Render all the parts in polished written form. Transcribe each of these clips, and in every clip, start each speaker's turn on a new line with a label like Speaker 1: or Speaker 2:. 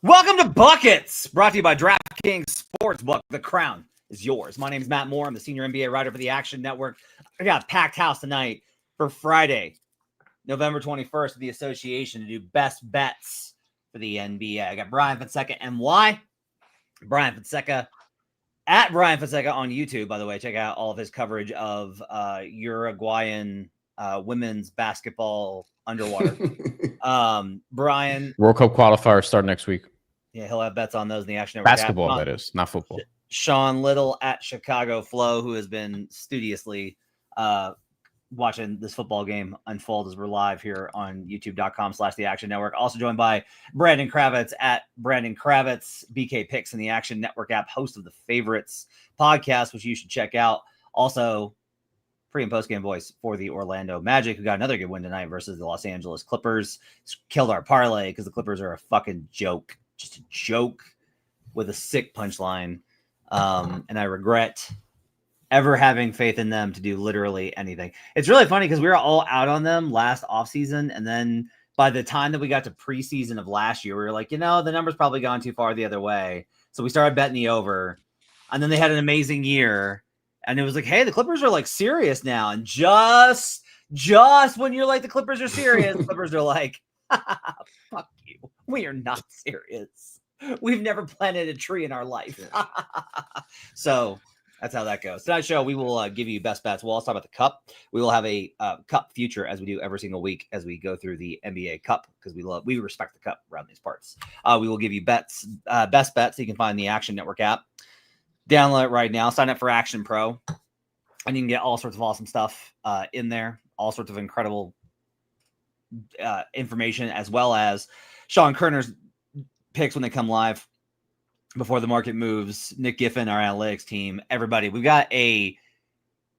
Speaker 1: Welcome to Buckets, brought to you by DraftKings Sportsbook. The crown is yours. My name is Matt Moore. I'm the senior NBA writer for the Action Network. I got a packed house tonight for Friday, November 21st, of the association to do best bets for the NBA. I got Bryan Fonseca, NY. Bryan Fonseca, at Bryan Fonseca on YouTube, by the way. Check out all of his coverage of Uruguayan women's basketball underwater. Bryan.
Speaker 2: World Cup qualifiers start next week.
Speaker 1: Yeah, he'll have bets on those in the Action Network.
Speaker 2: Basketball, that is, not football.
Speaker 1: Sean Little at Chicago Flow, who has been studiously watching this football game unfold as we're live here on youtube.com/the Action Network. Also joined by Brandon Kravitz at Brandon Kravitz, BK Picks in the Action Network app, host of the Favorites podcast, which you should check out. Also, pre and post game voice for the Orlando Magic, who got another good win tonight versus the Los Angeles Clippers. Killed our parlay because the Clippers are a fucking joke. Just a joke with a sick punchline. And I regret ever having faith in them to do literally anything. It's really funny because we were all out on them last offseason. And then by the time that we got to preseason of last year, we were like, the number's probably gone too far the other way. So we started betting the over. And then they had an amazing year. And it was like, hey, the Clippers are like serious now. And just when you're like, the Clippers are serious, the Clippers are like, fuck you. We are not serious. We've never planted a tree in our life. So that's how that goes. Tonight's show, we will give you best bets. We'll also talk about the Cup. We will have a Cup future as we do every single week as we go through the NBA Cup because we respect the Cup around these parts. We will give you bets, best bets. So you can find the Action Network app. Download it right now. Sign up for Action Pro, and you can get all sorts of awesome stuff in there. All sorts of incredible information, as well as Sean Kerner's picks when they come live before the market moves. Nick Giffen, our analytics team, everybody. We've got it's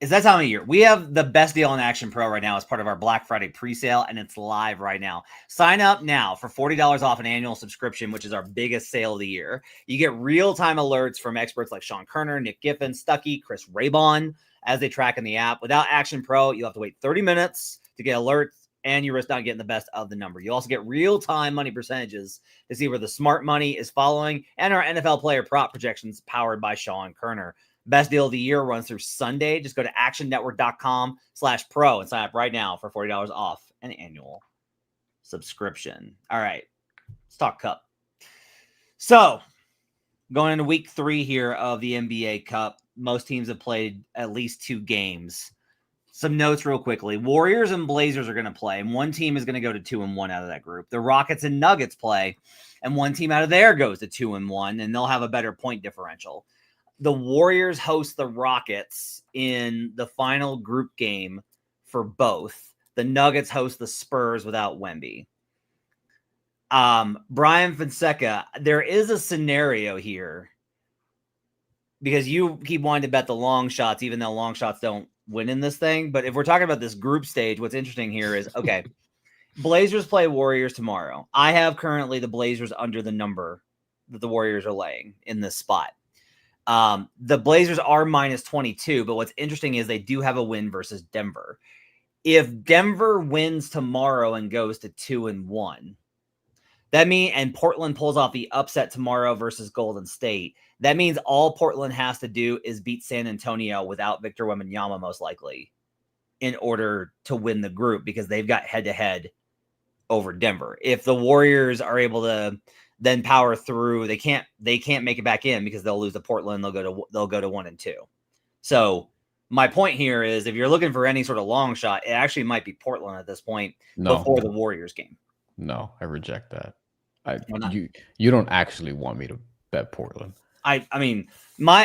Speaker 1: that time of year. We have the best deal on Action Pro right now as part of our Black Friday presale, and it's live right now. Sign up now for $40 off an annual subscription, which is our biggest sale of the year. You get real-time alerts from experts like Sean Kerner, Nick Giffen, Stuckey, Chris Raybon as they track in the app. Without Action Pro, you'll have to wait 30 minutes to get alerts, and you risk not getting the best of the number. You also get real-time money percentages to see where the smart money is following, and our NFL player prop projections powered by Sean Kerner. Best deal of the year runs through Sunday. Just go to actionnetwork.com/pro and sign up right now for $40 off an annual subscription. All right, let's talk Cup. So going into week 3 here of the NBA Cup, most teams have played at least 2 games. Some notes real quickly. Warriors and Blazers are going to play, and one team is going to go to 2-1 out of that group. The Rockets and Nuggets play, and one team out of there goes to 2-1, and they'll have a better point differential. The Warriors host the Rockets in the final group game for both. The Nuggets host the Spurs without Wemby. Bryan Fonseca, there is a scenario here because you keep wanting to bet the long shots, even though long shots don't win in this thing. But if we're talking about this group stage, what's interesting here is, okay, Blazers play Warriors tomorrow. I have currently the Blazers under the number that the Warriors are laying in this spot. The Blazers are minus 22, but what's interesting is they do have a win versus Denver. If Denver wins tomorrow and goes to 2-1, that means, and Portland pulls off the upset tomorrow versus Golden State, that means all Portland has to do is beat San Antonio without Victor Wembanyama, most likely, in order to win the group because they've got head-to-head over Denver. If the Warriors are able to then power through, they can't make it back in because they'll lose to Portland. They'll go to 1-2. So my point here is, if you're looking for any sort of long shot, it actually might be Portland at this point before the Warriors game.
Speaker 2: No, I reject that. You don't actually want me to bet Portland.
Speaker 1: I mean,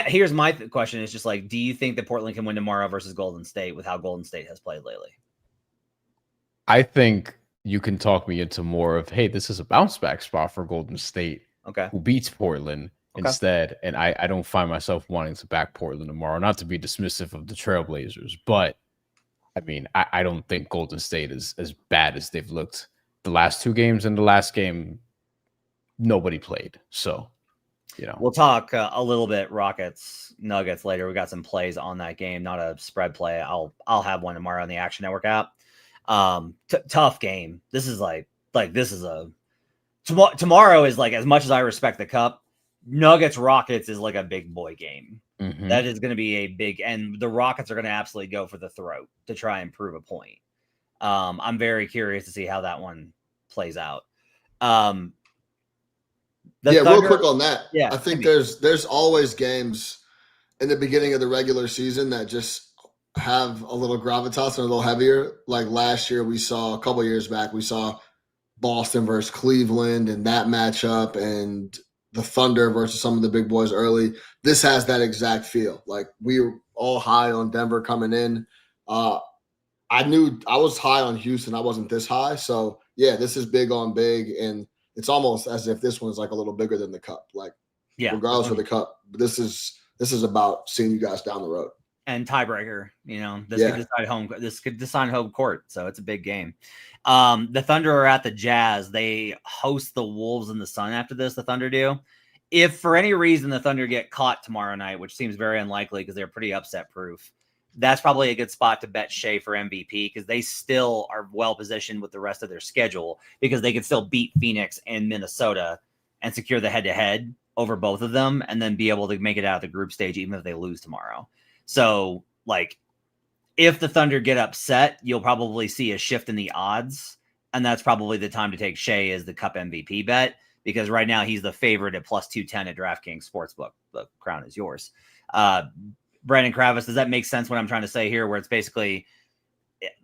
Speaker 1: here's my question is just like, do you think that Portland can win tomorrow versus Golden State with how Golden State has played lately?
Speaker 2: I think you can talk me into more of, hey, this is a bounce back spot for Golden State, who beats Portland instead. And I don't find myself wanting to back Portland tomorrow, not to be dismissive of the Trailblazers, but I mean, I don't think Golden State is as bad as they've looked the last 2 games, and the last game, nobody played. So,
Speaker 1: we'll talk a little bit Rockets Nuggets later. We got some plays on that game, not a spread play. I'll have one tomorrow on the Action Network app. Tough game. This is like this is a tomorrow is like, as much as I respect the Cup, Nuggets Rockets is like a big boy game. Mm-hmm. That is going to be a big, and the Rockets are going to absolutely go for the throat to try and prove a point. I'm very curious to see how that one plays out.
Speaker 3: Thunder, real quick on that.
Speaker 1: Yeah,
Speaker 3: I think there's always games in the beginning of the regular season that just have a little gravitas and a little heavier. Like last year, a couple years back, we saw Boston versus Cleveland and that matchup, and the Thunder versus some of the big boys early. This has that exact feel. Like we were all high on Denver coming in. I knew I was high on Houston. I wasn't this high. So yeah, this is big on big, and it's almost as if this one's like a little bigger than the Cup. Like, regardless of the Cup, this is about seeing you guys down the road.
Speaker 1: And tiebreaker, this could decide home court. So it's a big game. The Thunder are at the Jazz. They host the Wolves and the Sun after this. The Thunder do. If for any reason the Thunder get caught tomorrow night, which seems very unlikely because they're pretty upset proof, that's probably a good spot to bet Shea for MVP because they still are well positioned with the rest of their schedule because they can still beat Phoenix and Minnesota and secure the head-to-head over both of them and then be able to make it out of the group stage even if they lose tomorrow. So, like, if the Thunder get upset, you'll probably see a shift in the odds, and that's probably the time to take Shea as the Cup MVP bet because right now he's the favorite at plus 210 at DraftKings Sportsbook. The crown is yours. Brandon Kravitz, does that make sense what I'm trying to say here, where it's basically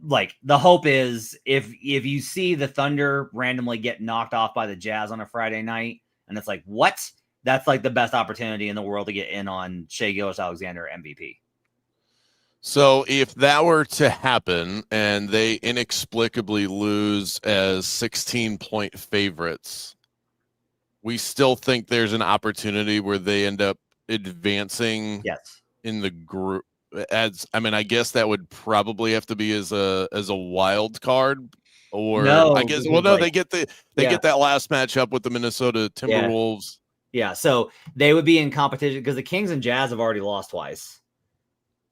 Speaker 1: like the hope is if you see the Thunder randomly get knocked off by the Jazz on a Friday night, and it's like, what? That's like the best opportunity in the world to get in on Shea Gilgeous-Alexander MVP.
Speaker 4: So if that were to happen and they inexplicably lose as 16-point favorites, we still think there's an opportunity where they end up advancing in the group. I guess that would probably have to be as a wild card, or
Speaker 1: no,
Speaker 4: I guess they get that last matchup with the Minnesota Timberwolves.
Speaker 1: Yeah, so they would be in competition because the Kings and Jazz have already lost twice.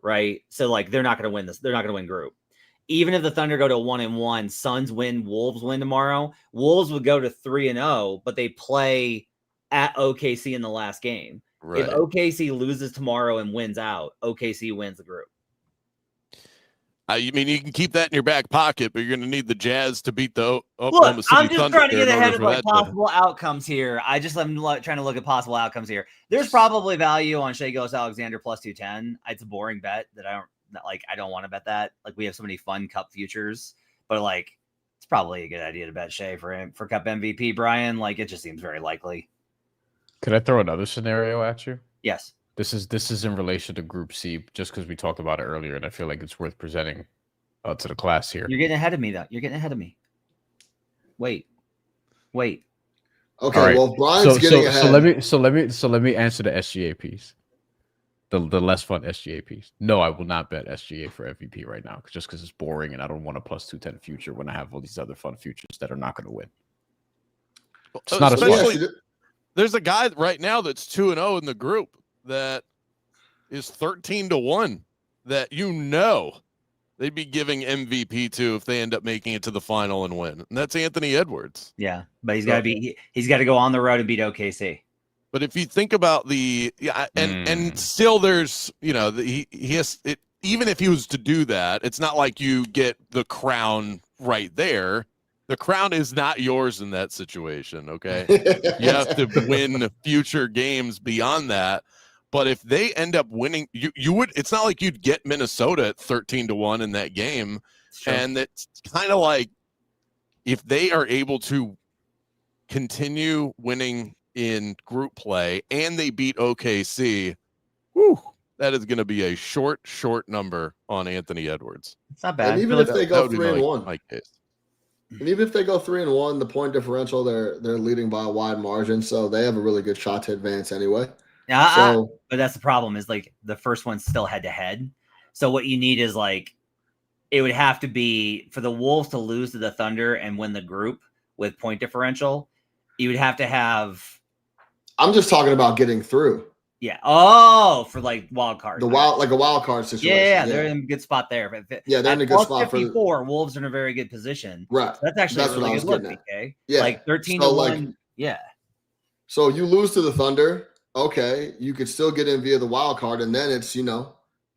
Speaker 1: Right. So like they're not going to win this. They're not going to win group. Even if the Thunder go to 1-1, Suns win, Wolves win tomorrow. Wolves would go to 3-0, but they play at OKC in the last game. Right. If OKC loses tomorrow and wins out, OKC wins the group.
Speaker 4: You can keep that in your back pocket, but you're going to need the Jazz to beat the
Speaker 1: Oklahoma City Thunder. I'm just trying to get ahead of like possible outcomes here. I'm trying to look at possible outcomes here. There's probably value on Shea Gilgeous-Alexander plus 210. It's a boring bet that I don't want to bet that. Like we have so many fun Cup futures, but like it's probably a good idea to bet Shea for Cup MVP. Bryan, like it just seems very likely.
Speaker 2: Could I throw another scenario at you?
Speaker 1: Yes.
Speaker 2: This is in relation to Group C, just because we talked about it earlier, and I feel like it's worth presenting to the class here.
Speaker 1: You're getting ahead of me, though. You're getting ahead of me. Wait.
Speaker 3: Okay, right. Well, Brian's getting ahead.
Speaker 2: So let me answer the SGA piece, the less fun SGA piece. No, I will not bet SGA for MVP right now, just because it's boring, and I don't want a plus 210 future when I have all these other fun futures that are not going to win. It's not
Speaker 4: there's a guy right now that's 2-0 in the group that is 13-1 that they'd be giving MVP to if they end up making it to the final and win. And that's Anthony Edwards.
Speaker 1: Yeah, but he's got to go on the road and beat OKC.
Speaker 4: But if you think about and still there's, he has it, even if he was to do that, it's not like you get the crown right there. The crown is not yours in that situation. Okay. You have to win future games beyond that. But if they end up winning, you would. It's not like you'd get Minnesota at 13-1 in that game, and it's kind of like if they are able to continue winning in group play and they beat OKC, that is going to be a short number on Anthony Edwards.
Speaker 1: It's not bad.
Speaker 3: And even if they go 3-1, and even if they go 3-1, the point differential they're leading by a wide margin, so they have a really good shot to advance anyway.
Speaker 1: But that's the problem is like the first one's still head to head. So what you need is like, it would have to be for the Wolves to lose to the Thunder and win the group with point differential. You would have to have.
Speaker 3: I'm just talking about getting through.
Speaker 1: Yeah. Oh, for like wild card.
Speaker 3: A wild card situation.
Speaker 1: Yeah, they're in a good spot there.
Speaker 3: They're in a good spot
Speaker 1: 54, Wolves are in a very good position.
Speaker 3: Right.
Speaker 1: So that's actually a really good look, DK.
Speaker 3: Yeah.
Speaker 1: Like 13-1. Yeah.
Speaker 3: So you lose to the Thunder. Okay, you could still get in via the wild card, and then it's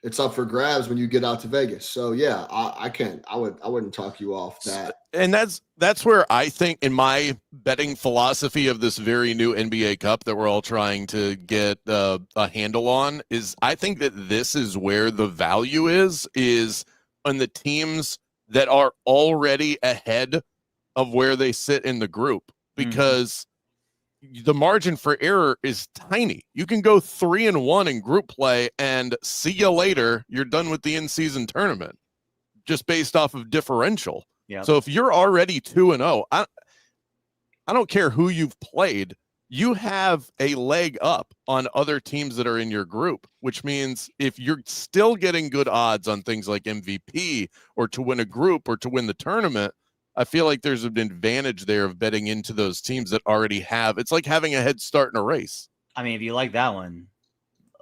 Speaker 3: it's up for grabs when you get out to Vegas. So yeah, I wouldn't talk you off that.
Speaker 4: And that's where I think, in my betting philosophy of this very new NBA Cup that we're all trying to get a handle on, is I think that this is where the value is on the teams that are already ahead of where they sit in the group, because the margin for error is tiny. You can go 3-1 in group play and see you later. You're done with the in-season tournament just based off of differential.
Speaker 1: Yeah.
Speaker 4: So if you're already 2-0, I don't care who you've played, you have a leg up on other teams that are in your group, which means if you're still getting good odds on things like MVP or to win a group or to win the tournament, I feel like there's an advantage there of betting into those teams that already have. It's like having a head start in a race.
Speaker 1: I mean, if you like that one,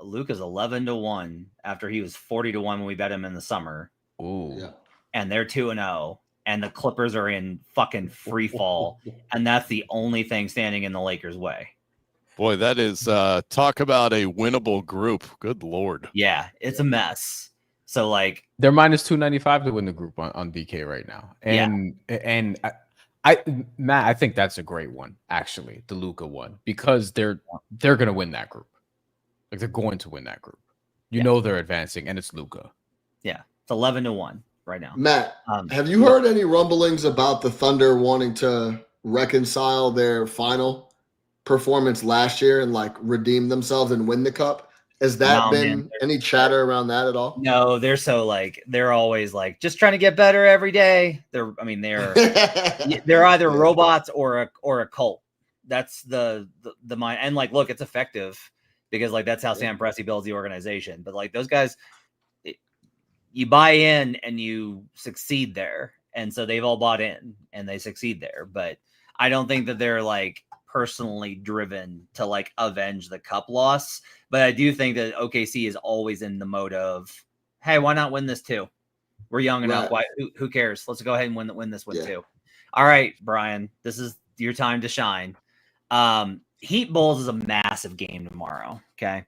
Speaker 1: Luka's 11-1 after he was 40-1 when we bet him in the summer.
Speaker 2: Ooh.
Speaker 3: Yeah.
Speaker 1: And they're 2-0, and the Clippers are in fucking free fall, and that's the only thing standing in the Lakers' way.
Speaker 4: Boy, that is talk about a winnable group. Good Lord.
Speaker 1: Yeah, it's a mess. So like
Speaker 2: they're minus 295 to win the group on DK right now. And I Matt, I think that's a great one, actually, the Luka one, because they're gonna win that group. Like they're going to win that group. You know they're advancing, and it's Luka.
Speaker 1: Yeah, it's 11-1 right now.
Speaker 3: Matt, have you heard any rumblings about the Thunder wanting to reconcile their final performance last year and like redeem themselves and win the cup? Has that been any chatter around that at all?
Speaker 1: No, they're always like just trying to get better every day. They're either robots or a cult. That's the mind. And like, look, it's effective because like that's how Sam Presti builds the organization. But like those guys, you buy in and you succeed there, and so they've all bought in and they succeed there. But I don't think that they're like personally driven to like avenge the cup loss. But I do think that OKC is always in the mode of, hey, why not win this too? We're young enough. Why? Who cares? Let's go ahead and win this one too. All right, Bryan, this is your time to shine. Heat Bulls is a massive game tomorrow. Okay.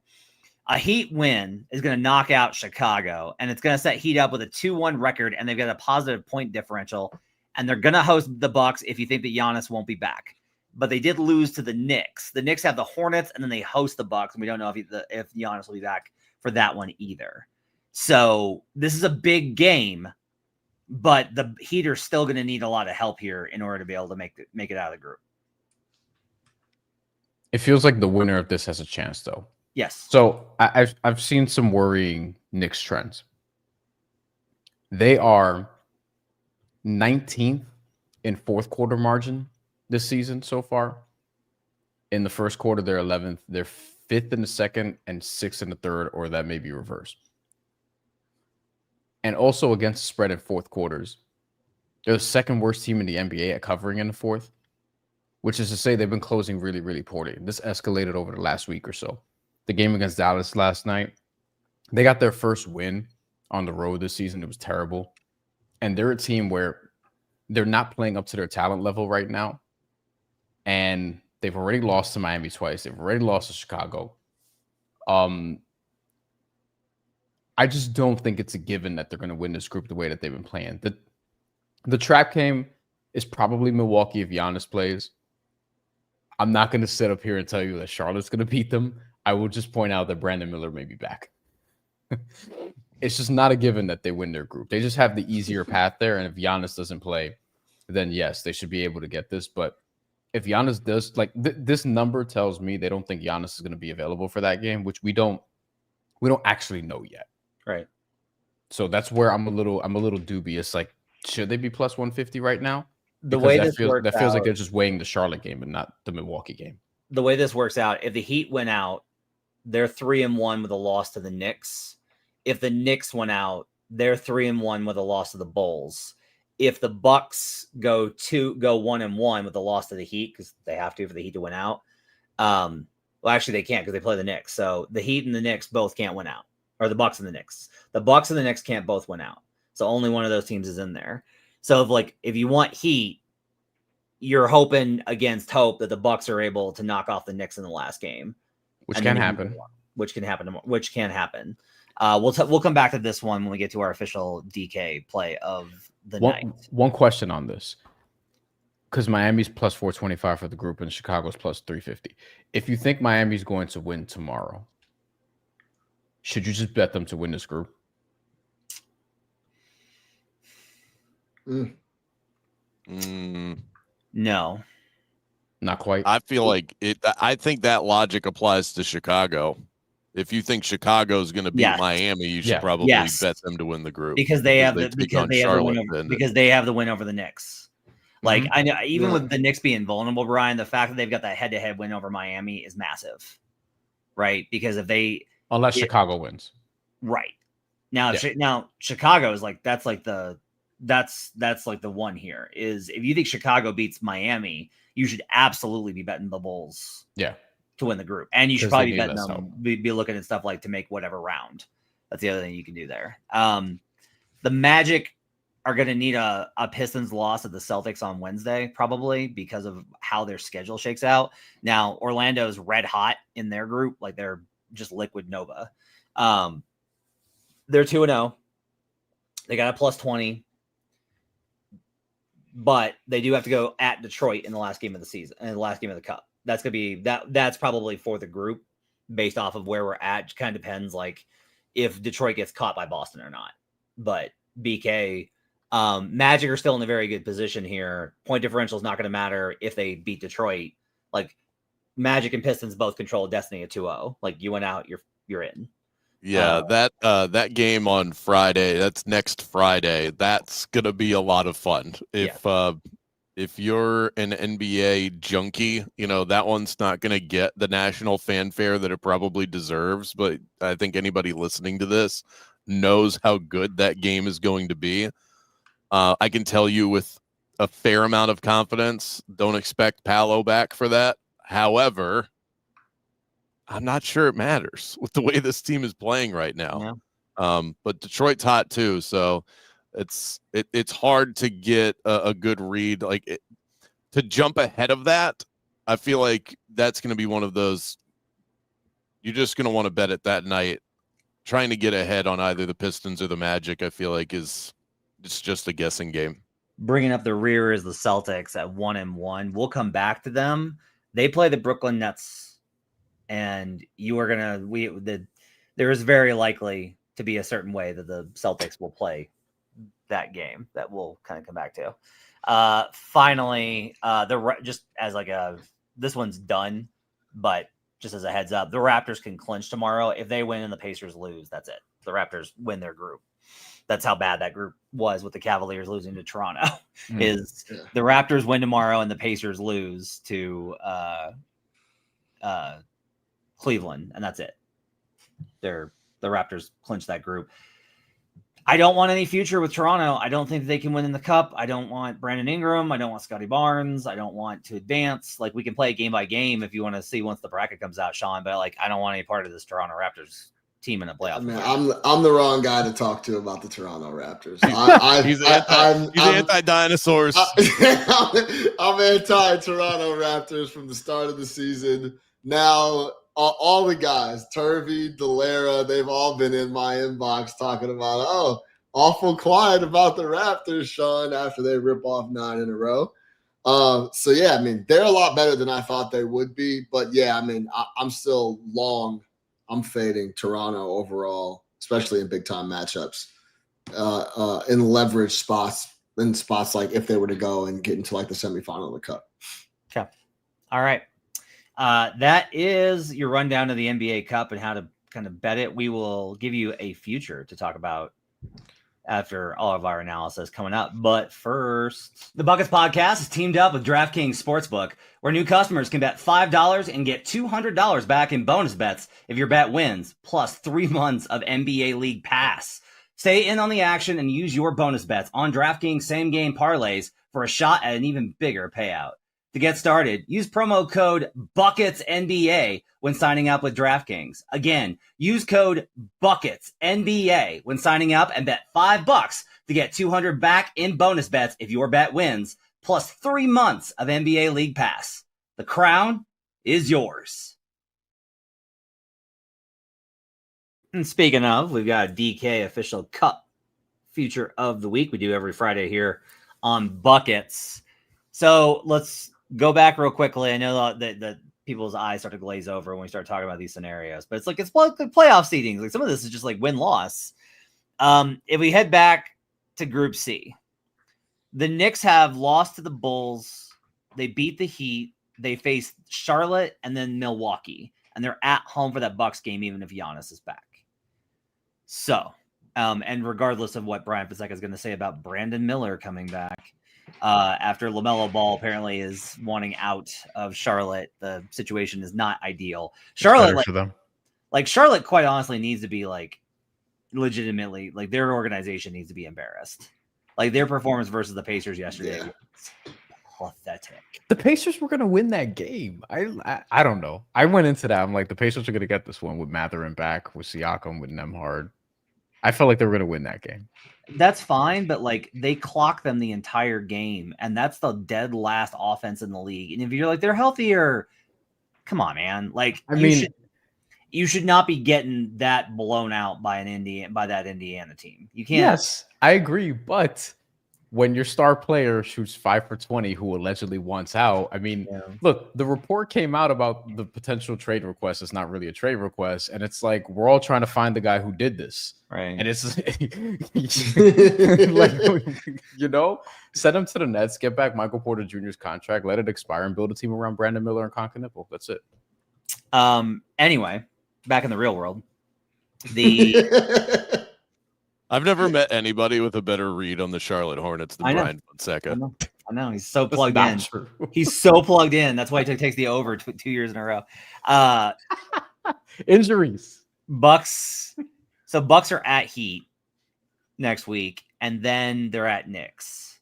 Speaker 1: A Heat win is going to knock out Chicago, and it's going to set Heat up with a 2-1 record, and they've got a positive point differential, and they're going to host the Bucks if you think that Giannis won't be back. But they did lose to the Knicks. The Knicks have the Hornets, and then they host the Bucks, and we don't know if Giannis will be back for that one either. So this is a big game, but the Heat are still going to need a lot of help here in order to be able to make it out of the group.
Speaker 2: It feels like the winner of this has a chance, though.
Speaker 1: Yes.
Speaker 2: So I've seen some worrying Knicks trends. They are 19th in fourth quarter margin this season so far. In the first quarter, they're 11th. They're 5th in the second and 6th in the third, or that may be reversed. And also against the spread in fourth quarters, they're the second worst team in the NBA at covering in the fourth, which is to say they've been closing really, really poorly. This escalated over the last week or so. The game against Dallas last night, they got their first win on the road this season. It was terrible. And they're a team where they're not playing up to their talent level right now. And they've already lost to Miami twice. They've already lost to Chicago. I just don't think it's a given that they're going to win this group the way that they've been playing. The trap game is probably Milwaukee if Giannis plays. I'm not going to sit up here and tell you that Charlotte's going to beat them. I will just point out that Brandon Miller may be back. It's just not a given that they win their group. They just have the easier path there. And if Giannis doesn't play, then yes, they should be able to get this. But if Giannis does, like this number tells me they don't think Giannis is going to be available for that game, which we don't actually know yet.
Speaker 1: Right.
Speaker 2: So that's where I'm a little dubious. Like, should they be plus 150 right now?
Speaker 1: The way that feels
Speaker 2: like they're just weighing the Charlotte game and not the Milwaukee game.
Speaker 1: The way this works out, if the Heat went out, they're 3-1 with a loss to the Knicks. If the Knicks went out, they're 3-1 with a loss to the Bulls. If the Bucks go 1-1 with a loss to the Heat, because they have to for the Heat to win out. Well, actually they can't because they play the Knicks. So the Heat and the Knicks both can't win out, or the Bucks and the Knicks. The Bucks and the Knicks can't both win out. So only one of those teams is in there. So if you want Heat, you're hoping against hope that the Bucks are able to knock off the Knicks in the last game,
Speaker 2: which can happen.
Speaker 1: Which can happen. We'll come back to this one when we get to our official DK play of the night.
Speaker 2: One question on this, because Miami's plus 425 for the group and Chicago's plus 350. If you think Miami's going to win tomorrow, should you just bet them to win this group?
Speaker 1: No,
Speaker 2: not quite.
Speaker 4: I feel like it. I think that logic applies to Chicago. If you think Chicago is going to beat Miami, you should probably bet them to win the group
Speaker 1: because they have the win over the Knicks. Like I know, even with the Knicks being vulnerable, Brian, the fact that they've got that head-to-head win over Miami is massive, right? Because unless
Speaker 2: Chicago wins,
Speaker 1: right now, now Chicago is like that's like the one here is if you think Chicago beats Miami, you should absolutely be betting the Bulls.
Speaker 2: Yeah.
Speaker 1: To win the group, and you should probably be betting them. Be looking at stuff like to make whatever round. That's the other thing you can do there. The Magic are going to need a Pistons loss at the Celtics on Wednesday, probably because of how their schedule shakes out. Now Orlando's red hot in their group, like they're just liquid Nova. They're 2-0. They got a plus 20, but they do have to go at Detroit in the last game of the season and the last game of the Cup. That's going to be that's probably for the group based off of where we're at. Kind of depends like if Detroit gets caught by Boston or not. But BK, Magic are still in a very good position here. Point differential is not going to matter if they beat Detroit. Like Magic and Pistons both control destiny at 2-0. Like you went out, you're in.
Speaker 4: Yeah, that game on Friday, that's next Friday. That's going to be a lot of fun. If you're an NBA junkie, that one's not going to get the national fanfare that it probably deserves. But I think anybody listening to this knows how good that game is going to be. I can tell you with a fair amount of confidence, don't expect Paolo back for that. However, I'm not sure it matters with the way this team is playing right now. Yeah. But Detroit's hot too, so it's hard to get a good read. Like to jump ahead of that, I feel like that's going to be one of those. You're just going to want to bet it that night. Trying to get ahead on either the Pistons or the Magic, I feel like it's just a guessing game.
Speaker 1: Bringing up the rear is the Celtics at 1-1. We'll come back to them. They play the Brooklyn Nets, and you are gonna there is very likely to be a certain way that the Celtics will play that game that we'll kind of come back to. Finally, just as like this one's done, but just as a heads up, the Raptors can clinch tomorrow. If they win and the Pacers lose, that's it. The Raptors win their group. That's how bad that group was with the Cavaliers losing to Toronto. The Raptors win tomorrow and the Pacers lose to Cleveland, and that's it. The Raptors clinch that group. I don't want any future with Toronto. I don't think they can win in the Cup. I don't want Brandon Ingram. I don't want Scotty Barnes. I don't want to advance. Like we can play game by game if you want to see once the bracket comes out, Sean. But like I don't want any part of this Toronto Raptors team in a playoff.
Speaker 3: I mean, I'm the wrong guy to talk to about the Toronto Raptors.
Speaker 4: He's anti-dinosaurs.
Speaker 3: I'm anti-Toronto Raptors from the start of the season. Now, all the guys, Turvey, Delera, they've all been in my inbox talking about, awful quiet about the Raptors, Sean, after they rip off 9 in a row. So, yeah, I mean, they're a lot better than I thought they would be. But, yeah, I mean, I'm still long. I'm fading Toronto overall, especially in big-time matchups, in leverage spots, in spots like if they were to go and get into, like, the semifinal of the Cup.
Speaker 1: Okay. All right. That is your rundown of the NBA Cup and how to kind of bet it. We will give you a future to talk about after all of our analysis coming up. But first, the Buckets Podcast is teamed up with DraftKings Sportsbook, where new customers can bet $5 and get $200 back in bonus bets if your bet wins, plus 3 months of NBA League Pass. Stay in on the action and use your bonus bets on DraftKings same-game parlays for a shot at an even bigger payout. To get started, use promo code BucketsNBA when signing up with DraftKings. Again, use code BucketsNBA when signing up and bet $5 to get $200 back in bonus bets if your bet wins, plus 3 months of NBA League Pass. The crown is yours. And speaking of, we've got a DK official cup feature of the week. We do every Friday here on Buckets. So let's go back real quickly. I know that people's eyes start to glaze over when we start talking about these scenarios, but it's like playoff seedings. Like some of this is just like win-loss. If we head back to Group C, the Knicks have lost to the Bulls. They beat the Heat. They face Charlotte and then Milwaukee, and they're at home for that Bucks game, even if Giannis is back. So, and regardless of what Bryan Fonseca is going to say about Brandon Miller coming back after LaMelo Ball apparently is wanting out of Charlotte, the situation is not ideal. Charlotte, Charlotte, quite honestly, needs to be like legitimately, like their organization needs to be embarrassed. Like their performance versus the Pacers yesterday was pathetic.
Speaker 2: The Pacers were going to win that game. I don't know. I went into that. I'm like, the Pacers are going to get this one with Mathurin back, with Siakam, with Nembhard. I felt like they were going to win that game.
Speaker 1: That's fine, but like they clock them the entire game, and that's the dead last offense in the league. And if you're like they're healthier, come on, man. Like you should not be getting that blown out by that Indiana team. You can't.
Speaker 2: Yes, I agree, but when your star player shoots 5 for 20, who allegedly wants out, I mean, look, the report came out about the potential trade request. It's not really a trade request, and it's like we're all trying to find the guy who did this,
Speaker 1: right?
Speaker 2: And it's like, send him to the Nets, get back Michael Porter Jr.'s contract, let it expire, and build a team around Brandon Miller and Conca Nipple. That's it.
Speaker 1: Anyway, back in the real world,
Speaker 4: I've never met anybody with a better read on the Charlotte Hornets than Bryan Fonseca.
Speaker 1: I know. He's so plugged in. He's so plugged in. That's why he takes the over 2 years in a row.
Speaker 2: Injuries.
Speaker 1: Bucks. So Bucks are at Heat next week, and then they're at Knicks.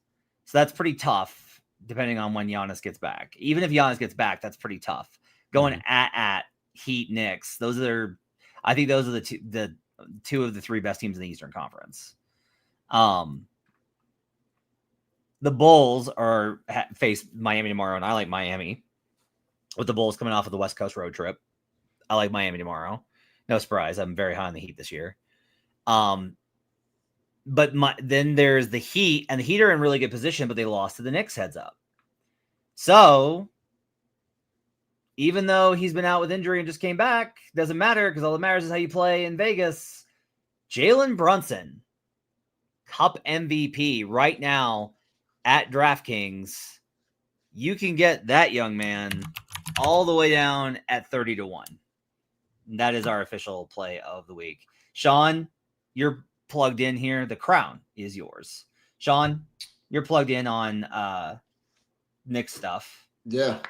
Speaker 1: So that's pretty tough, depending on when Giannis gets back. Even if Giannis gets back, that's pretty tough. Going at Heat, Knicks. I think those are the two of the 3 best teams in the Eastern Conference. The Bulls face Miami tomorrow, and I like Miami. With the Bulls coming off of the West Coast road trip, I like Miami tomorrow. No surprise, I'm very high on the Heat this year. But then there's the Heat, and the Heat are in really good position, but they lost to the Knicks heads up. So even though he's been out with injury and just came back, doesn't matter because all that matters is how you play in Vegas. Jalen Brunson, Cup MVP right now at DraftKings. You can get that young man all the way down at 30-1. That is our official play of the week. Sean, you're plugged in here. The crown is yours. Sean, you're plugged in on Knicks stuff.
Speaker 3: Yeah.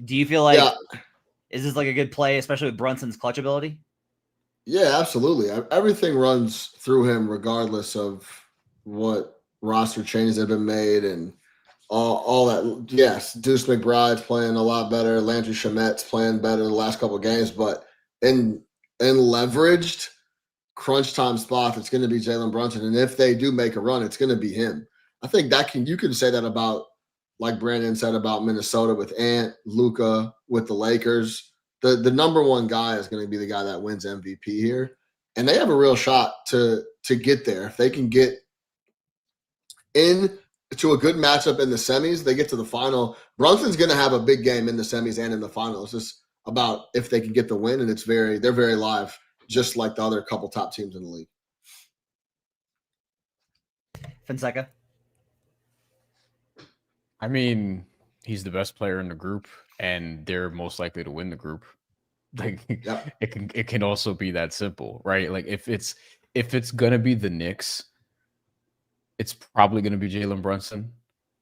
Speaker 1: Do you feel like is this like a good play, especially with Brunson's clutch ability?
Speaker 3: Yeah, absolutely. Everything runs through him regardless of what roster changes have been made and all that. Yes, Deuce McBride's playing a lot better. Landry Shamet's playing better the last couple of games, but in leveraged crunch time spots, it's going to be Jalen Brunson. And if they do make a run, it's going to be him. I think you can say that about, like Brandon said about Minnesota with Ant, Luka with the Lakers. The number one guy is going to be the guy that wins MVP here. And they have a real shot to get there. If they can get in to a good matchup in the semis, they get to the final. Brunson's going to have a big game in the semis and in the final. It's just about if they can get the win, and they're very live, just like the other couple top teams in the league.
Speaker 1: Fonseca?
Speaker 2: I mean, he's the best player in the group, and they're most likely to win the group. Like it can also be that simple, right? Like if it's gonna be the Knicks, it's probably gonna be Jalen Brunson.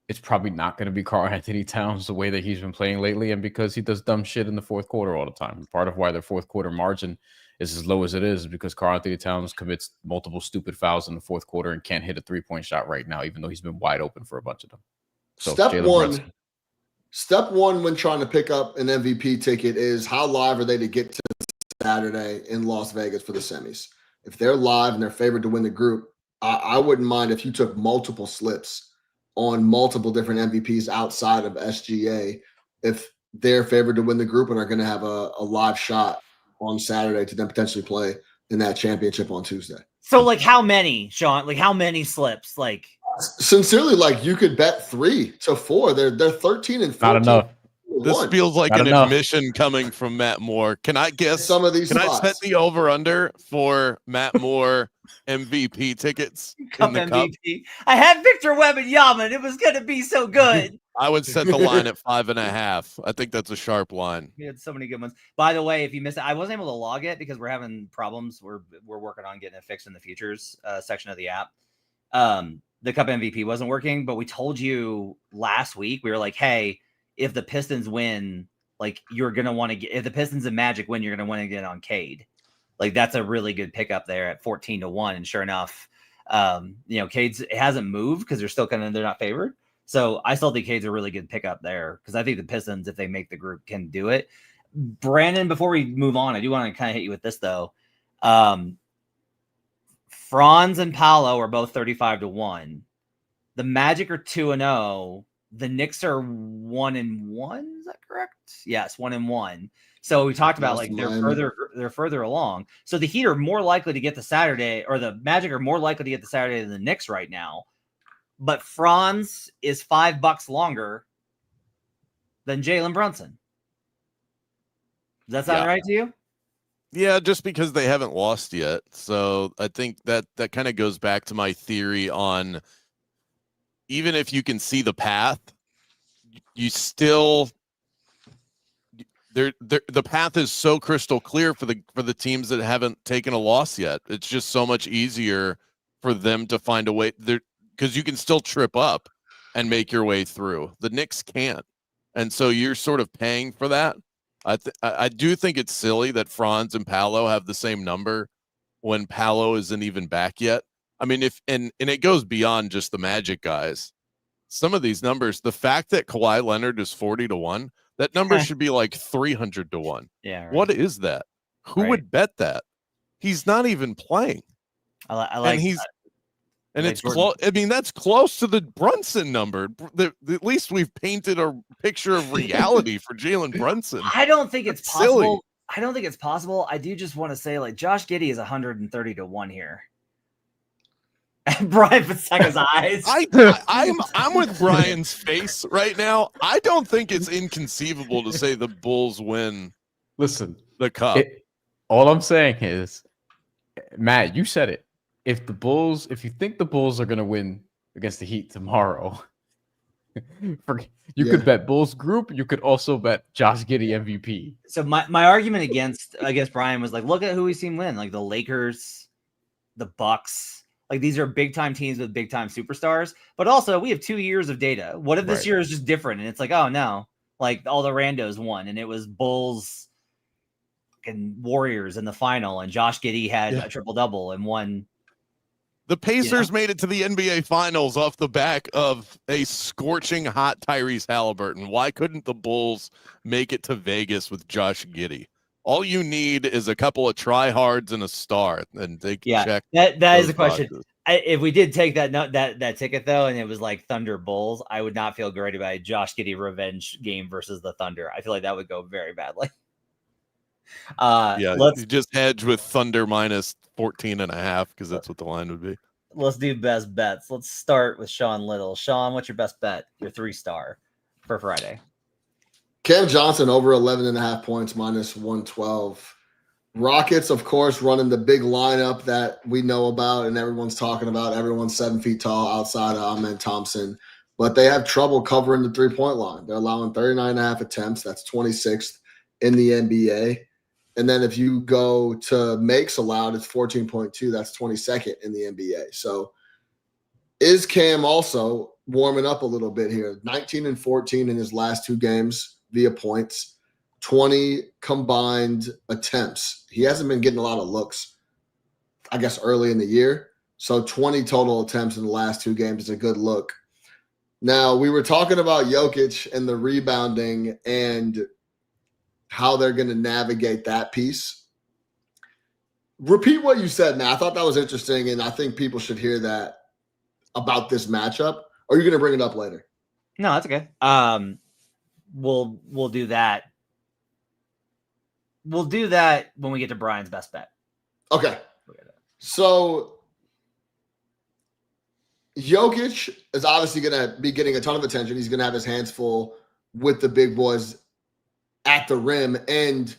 Speaker 2: It's probably not gonna be Karl Anthony Towns the way that he's been playing lately, and because he does dumb shit in the fourth quarter all the time. Part of why their fourth quarter margin is as low as it is because Karl Anthony Towns commits multiple stupid fouls in the fourth quarter and can't hit a 3-point shot right now, even though he's been wide open for a bunch of them. So
Speaker 3: Step one when trying to pick up an MVP ticket is how live are they to get to Saturday in Las Vegas for the semis. If they're live and they're favored to win the group, I wouldn't mind if you took multiple slips on multiple different MVPs outside of SGA if they're favored to win the group and are going to have a live shot on Saturday to then potentially play in that championship on Tuesday.
Speaker 1: So, like, how many, Sean? Like, how many slips? Like,
Speaker 3: sincerely, like, you could bet 3 to 4. They're 13 and 14.
Speaker 2: Not enough.
Speaker 4: This feels like an admission coming from Matt Moore. Can I guess
Speaker 3: some of these?
Speaker 4: Can I set the over under for Matt Moore MVP tickets
Speaker 1: Cup
Speaker 4: in the
Speaker 1: MVP? Cup? I had Victor Wembanyama. It was going to be so good.
Speaker 4: I would set the line at 5.5. I think that's a sharp line.
Speaker 1: We had so many good ones. By the way, if you missed it, I wasn't able to log it because we're having problems. We're working on getting it fixed in the futures section of the app. The Cup MVP wasn't working, but we told you last week, we were like, hey, if the Pistons win, like, you're going to want to get, if the Pistons and Magic win, you're going to want to get on Cade. Like, that's a really good pickup there at 14-1. And sure enough, Cade's, it hasn't moved because they're not favored. So I still think Cade's a really good pickup there because I think the Pistons, if they make the group, can do it. Brandon, before we move on, I do want to kind of hit you with this though. Franz and Paolo are both 35-1. The Magic are 2-0. The Knicks are 1-1. Is that correct? Yes, 1-1. So we talked about like they're further along. So the Heat are more likely to get the Saturday, or the Magic are more likely to get the Saturday than the Knicks right now. But Franz is $5 longer than Jalen Brunson. Does that sound right to you?
Speaker 4: Yeah, just because they haven't lost yet. So I think that kind of goes back to my theory on, even if you can see the path, you still the path is so crystal clear for the teams that haven't taken a loss yet. It's just so much easier for them to find a way there, because you can still trip up and make your way through. The Knicks can't. And so you're sort of paying for that. I do think it's silly that Franz and Paolo have the same number when Paolo isn't even back yet. I mean, and it goes beyond just the Magic guys. Some of these numbers, the fact that Kawhi Leonard is 40-1, that number should be like 300-1.
Speaker 1: Yeah. Right.
Speaker 4: What is that? Who would bet that? He's not even playing.
Speaker 1: I like that.
Speaker 4: And it's close. I mean, that's close to the Brunson number. At least we've painted a picture of reality for Jalen Brunson.
Speaker 1: I don't think it's possible.
Speaker 4: Silly.
Speaker 1: I don't think it's possible. I do just want to say, like, Josh Giddey is 130-1 here. And Bryan Fonseca's eyes.
Speaker 4: I'm with Bryan's face right now. I don't think it's inconceivable to say the Bulls win.
Speaker 2: Listen,
Speaker 4: the cup.
Speaker 2: All I'm saying is, Matt, you said it. If you think the Bulls are going to win against the Heat tomorrow, you could bet Bulls group. You could also bet Josh Giddey MVP.
Speaker 1: So my argument against Bryan was like, look at who we've seen win, like the Lakers, the Bucks. Like, these are big time teams with big time superstars. But also, we have 2 years of data. What if this year is just different? And it's like, oh no, like all the randos won, and it was Bulls and Warriors in the final, and Josh Giddey had a triple double and won.
Speaker 4: The Pacers made it to the NBA Finals off the back of a scorching hot Tyrese Halliburton. Why couldn't the Bulls make it to Vegas with Josh Giddey? All you need is a couple of tryhards and a star, and they can check.
Speaker 1: That is the question. If we did take that ticket though, and it was like Thunder Bulls, I would not feel great about a Josh Giddey revenge game versus the Thunder. I feel like that would go very badly.
Speaker 4: Let's just hedge with Thunder minus 14.5 because that's what the line would be.
Speaker 1: Let's do best bets. Let's start with Sean Little. Sean, what's your best bet? Your 3-star for Friday.
Speaker 3: Cam Johnson over 11.5 points minus 112. Rockets, of course, running the big lineup that we know about and everyone's talking about. Everyone's 7 feet tall outside of Amen Thompson, but they have trouble covering the 3-point line. They're allowing 39.5 attempts. That's 26th in the NBA. And then if you go to makes allowed, it's 14.2. That's 22nd in the NBA. So is Cam also warming up a little bit here? 19 and 14 in his last 2 games via points, 20 combined attempts. He hasn't been getting a lot of looks, I guess, early in the year. So 20 total attempts in the last 2 games is a good look. Now, we were talking about Jokic and the rebounding and how they're going to navigate that piece. Repeat what you said, Matt. I thought that was interesting, and I think people should hear that about this matchup. Or are you going to bring it up later?
Speaker 1: No, that's okay. We'll do that. We'll do that when we get to Bryan's best bet.
Speaker 3: Okay. So Jokic is obviously going to be getting a ton of attention. He's going to have his hands full with the big boys at the rim. And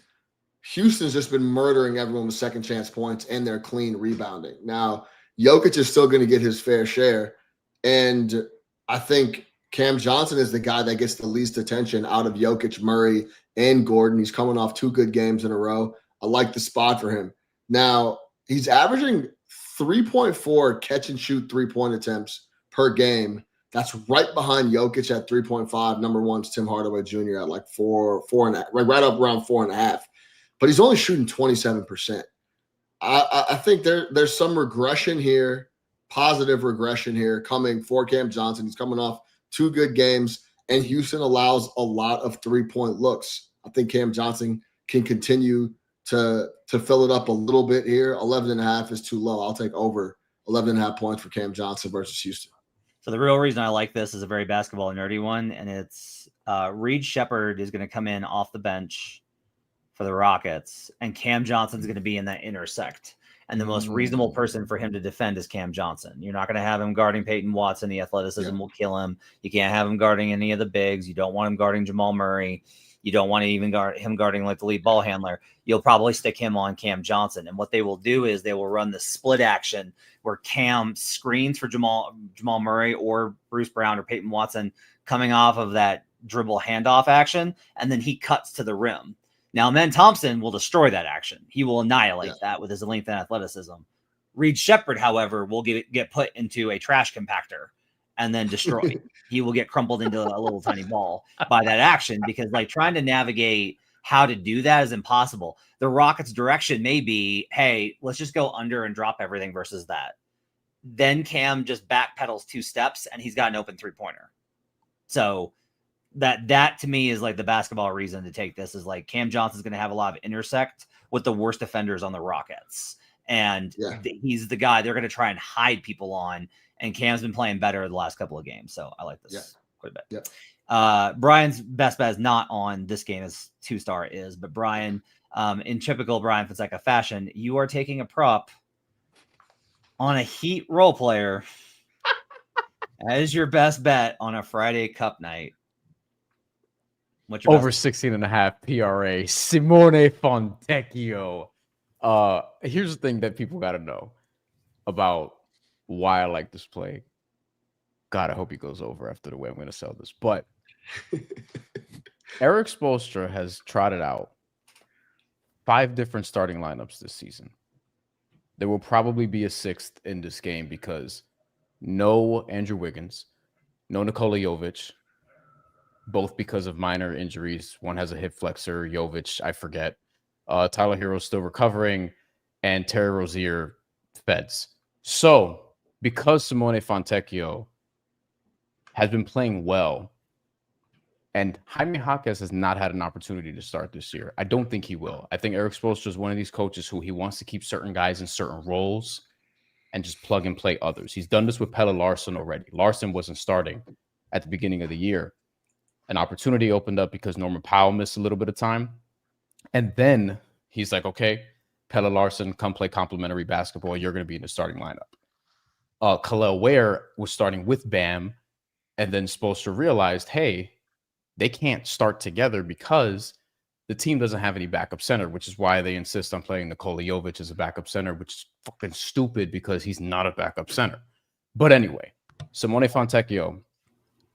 Speaker 3: Houston's just been murdering everyone with second chance points and their clean rebounding. Now, Jokic is still going to get his fair share. And I think Cam Johnson is the guy that gets the least attention out of Jokic, Murray, and Gordon. He's coming off 2 good games in a row. I like the spot for him. Now, he's averaging 3.4 catch and shoot 3-point attempts per game. That's right behind Jokic at 3.5. Number one's Tim Hardaway Jr. at like 4.5, right up around 4.5. But he's only shooting 27%. I think there's some regression here, positive regression here coming for Cam Johnson. He's coming off 2 good games, and Houston allows a lot of 3-point looks. I think Cam Johnson can continue to fill it up a little bit here. 11.5 is too low. I'll take over 11.5 points for Cam Johnson versus Houston.
Speaker 1: So the real reason I like this is a very basketball nerdy one, and it's Reed Shepherd is going to come in off the bench for the Rockets, and Cam Johnson's going to be in that intersect. And the most reasonable person for him to defend is Cam Johnson. You're not going to have him guarding Peyton Watson. The athleticism will kill him. You can't have him guarding any of the bigs. You don't want him guarding Jamal Murray. You don't want to even guard him guarding like the lead ball handler. You'll probably stick him on Cam Johnson. And what they will do is they will run the split action where Cam screens for Jamal Murray or Bruce Brown or Peyton Watson coming off of that dribble handoff action, and then he cuts to the rim. Now, Men Thompson will destroy that action. He will annihilate that with his length and athleticism. Reed Shepherd, however, will get put into a trash compactor and then destroyed. He will get crumpled into a little tiny ball by that action, because like trying to navigate how to do that is impossible. The Rockets' direction may be, hey, let's just go under and drop everything versus that. Then Cam just backpedals 2 steps and he's got an open 3-pointer. So that to me is like the basketball reason to take this, is like Cam Johnson's going to have a lot of intersect with the worst defenders on the Rockets. And he's the guy they're going to try and hide people on. And Cam's been playing better the last couple of games. So I like this quite a bit. Bryan's best bet is not on this game, as 2-star is, but Bryan, in typical Bryan Fonseca fashion, you are taking a prop on a Heat role player as your best bet on a Friday Cup night. What's your
Speaker 2: over 16.5 PRA? Simone Fontecchio. Here's the thing that people got to know about why I like this play. God, I hope he goes over after the way I'm going to sell this. But Eric Spoelstra has trotted out 5 different starting lineups this season. There will probably be a 6th in this game because no Andrew Wiggins, no Nikola Jovic, both because of minor injuries. One has a hip flexor, Jovic, I forget. Tyler Hero's still recovering, and Terry Rozier feds. So, because Simone Fontecchio has been playing well, and Jaime Jaquez has not had an opportunity to start this year, I don't think he will. I think Eric Spoelstra is one of these coaches who he wants to keep certain guys in certain roles and just plug and play others. He's done this with Pelle Larsson already. Larsson wasn't starting at the beginning of the year. An opportunity opened up because Norman Powell missed a little bit of time. And then he's like, okay, Pelle Larsson, come play complimentary basketball. You're going to be in the starting lineup. Khalil Ware was starting with Bam. And then Spoelstra realized, hey, they can't start together because the team doesn't have any backup center, which is why they insist on playing Nikola Jovic as a backup center, which is fucking stupid because he's not a backup center. But anyway, Simone Fontecchio,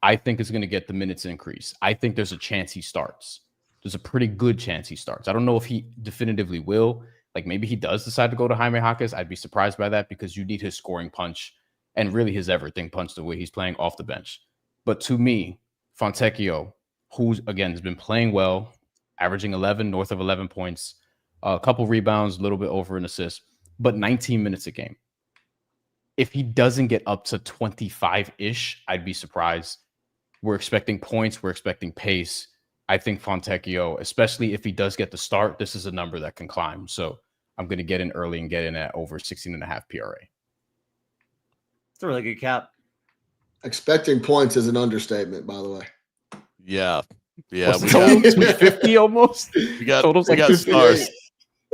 Speaker 2: I think is going to get the minutes increase. I think there's a chance he starts. There's a pretty good chance he starts. I don't know if he definitively will. Like maybe he does decide to go to Jaime Jaquez. I'd be surprised by that because you need his scoring punch and really his everything punch the way he's playing off the bench. But to me, Fontecchio, who's again has been playing well, averaging north of 11 points, a couple rebounds, a little bit over an assist, but 19 minutes a game. If he doesn't get up to 25-ish, I'd be surprised. We're expecting points. We're expecting pace. I think Fontecchio, especially if he does get the start, this is a number that can climb. So I'm going to get in early and get in at over 16.5 PRA.
Speaker 1: It's a really good cap.
Speaker 3: Expecting points is an understatement, by the way.
Speaker 4: Yeah.
Speaker 2: What's the total? 250 almost.
Speaker 4: We got stars.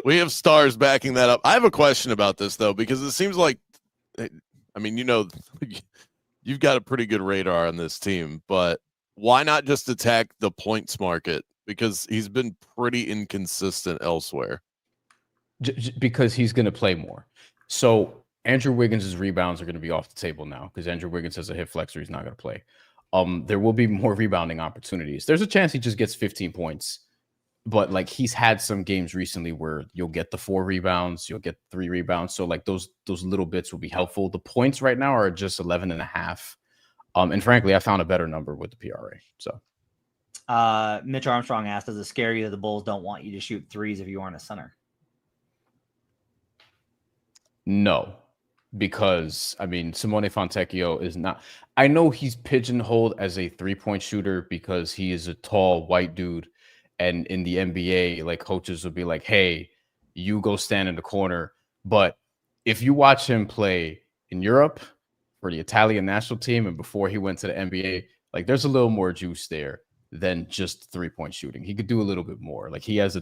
Speaker 4: We have stars backing that up. I have a question about this though, because it seems like, I mean, you've got a pretty good radar on this team, but why not just attack the points market? Because he's been pretty inconsistent elsewhere.
Speaker 2: Because he's going to play more. So Andrew Wiggins' rebounds are going to be off the table now because Andrew Wiggins has a hip flexor. He's not going to play. There will be more rebounding opportunities. There's a chance he just gets 15 points. But like he's had some games recently where you'll get the 4 rebounds, you'll get 3 rebounds. So like those little bits will be helpful. The points right now are just 11.5. And frankly, I found a better number with the PRA. So
Speaker 1: Mitch Armstrong asked, does it scare you that the Bulls don't want you to shoot threes if you aren't a center?
Speaker 2: No, because I mean, Simone Fontecchio is not. I know he's pigeonholed as a 3-point shooter because he is a tall white dude. And in the NBA, like coaches will be like, hey, you go stand in the corner. But if you watch him play in Europe for the Italian national team and before he went to the NBA, like there's a little more juice there than just 3-point shooting. He could do a little bit more. Like he has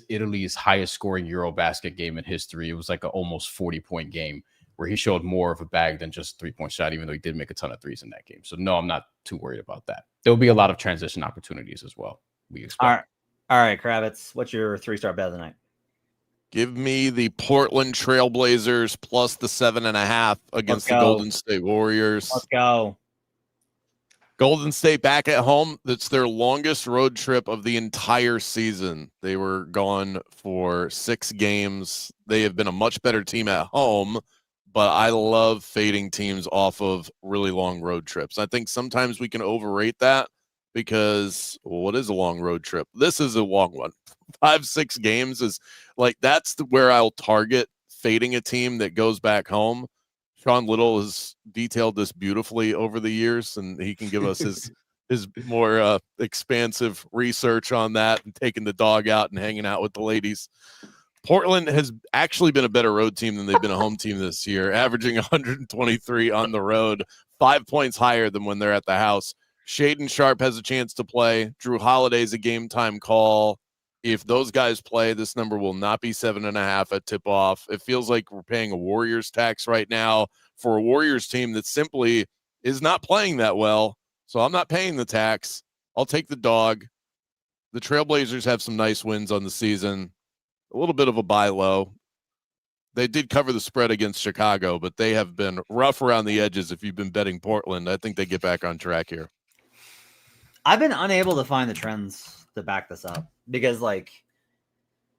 Speaker 2: Italy's highest scoring Eurobasket game in history. It was like an almost 40-point game where he showed more of a bag than just 3-point shot, even though he did make a ton of threes in that game. So no, I'm not too worried about that. There'll be a lot of transition opportunities as well. We expect.
Speaker 1: All right, Kravitz, what's your 3-star bet of the night?
Speaker 4: Give me the Portland Trailblazers plus the 7.5 against the Golden State Warriors.
Speaker 1: Let's go.
Speaker 4: Golden State back at home. That's their longest road trip of the entire season. They were gone for 6 games. They have been a much better team at home, but I love fading teams off of really long road trips. I think sometimes we can overrate that because what is a long road trip? This is a long one. 5-6 games is like, that's where I'll target fading a team that goes back home. Sean Little has detailed this beautifully over the years, and he can give us his more expansive research on that and taking the dog out and hanging out with the ladies. Portland has actually been a better road team than they've been a home team this year, averaging 123 on the road, 5 points higher than when they're at the house. Shaedon Sharpe has a chance to play. Drew Holiday's a game time call. If those guys play, this number will not be 7.5 at tip off. It feels like we're paying a Warriors tax right now for a Warriors team that simply is not playing that well. So I'm not paying the tax. I'll take the dog. The Trailblazers have some nice wins on the season. A little bit of a buy low. They did cover the spread against Chicago, but they have been rough around the edges. If you've been betting Portland, I think they get back on track here.
Speaker 1: I've been unable to find the trends to back this up because, like,